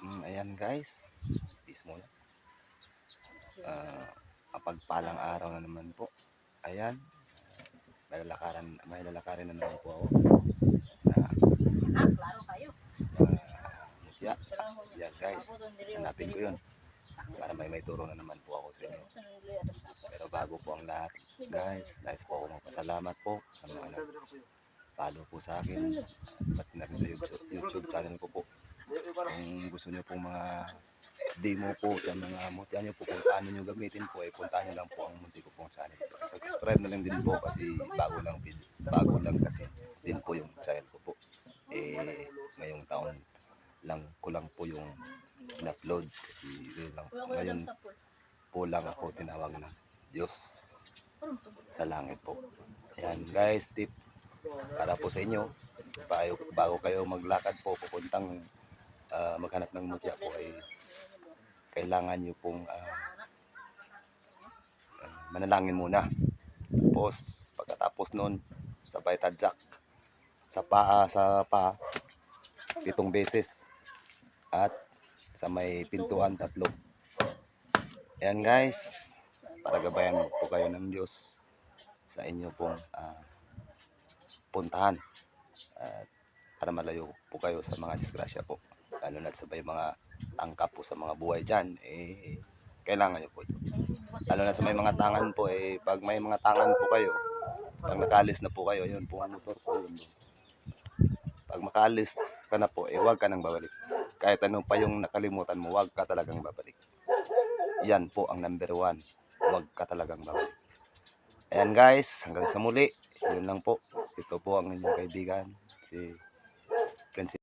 Ayan guys, peace muna. Mapagpalang araw na naman po. Ayan, may lalakarin na naman po ako. Klaro kayo. Mutya. Ayan guys, hanapin ko yun. Para may turo na naman po ako sa inyo. Pero bago po ang lahat, guys, nais po ako magpasalamat po sa mga nag-follow po sa akin. At na rin sa YouTube channel ko po. Kung gusto nyo pong mga demo po sa mga mutya nyo po, kung paano nyo gamitin po, puntahan nyo lang po ang munti ko pong channel. Subscribe na lang din po kasi bago lang kasi din po yung channel ko po. Ngayong taon lang ko lang po yung in-upload kasi ngayon po lang ako tinawag na Diyos sa langit po. Ayan guys, tip para po sa inyo, bago kayo maglakad po pupuntang maghanap ng mutya po, ay kailangan nyo pong manalangin muna. Tapos pagkatapos nun, sabay tadyak sa paa 7 beses at sa may pintuan 3. Ayan guys, para gabayan po kayo ng Diyos sa inyo pong puntahan at para malayo po kayo sa mga disgrasya po, lalo na sa mga tangkap po sa mga buhay dyan, kailangan nyo po ito. Lalo na sa may mga tangan po, pag may mga tangan po kayo, pag nakaalis na po kayo, yun po ang motor po yun. Pag makaalis ka na po, huwag ka nang babalik. Kahit ano pa yung nakalimutan mo, huwag ka talagang babalik. Yan po ang number 1, huwag ka talagang babalik. Ayan guys, hanggang sa muli, yun lang po. Ito po ang inyong kaibigan, si Prince.